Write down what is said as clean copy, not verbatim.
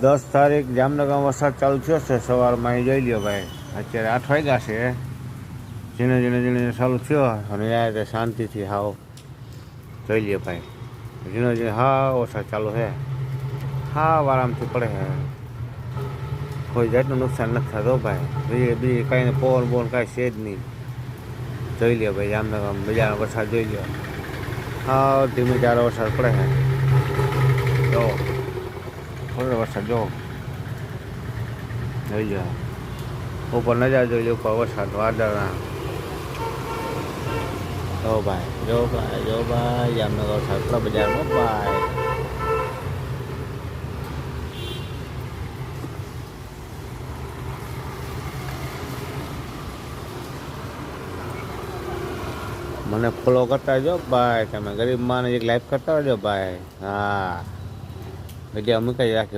10 તારીખ જામનગરમાં વરસાદ ચાલુ થયો છે સવારમાં. અહીં જોઈ લ્યો ભાઈ, અત્યારે 8 વાગ્યા છે. ઝીણે ઝીણે ચાલુ થયો અને યાર શાંતિથી હાવ જોઈ લ્યો ભાઈ. ઝીણો ઝીણો હાવ વરસાદ ચાલુ છે, હાવ આરામથી પડે છે. કોઈ જાતનું નુકસાન નથી થતું ભાઈ. બીજી કાંઈ પવન બોન કાંઈ છે જ નહીં. જોઈ લ્યો ભાઈ, જામનગર મજાનો વરસાદ જોઈ લ્યો. હાવ ધીમે ચારો વરસાદ પડે છે. જો થોડો વરસાદ જો જોઈ લો, ઉપર નજારો જોઈ લો, ઉપર વરસાદ વાદળના. જો ભાઈ, જો ભાઈ, જો ભાઈ, જામનગર વરસાદ પડે બજારમાં ભાઈ. મને ફોલો કરતા જો ભાઈ, તમે ગરીબ માને એક લાઈક કરતા રહેજો ભાઈ. હા, વિડીયો મૂકી રાખી.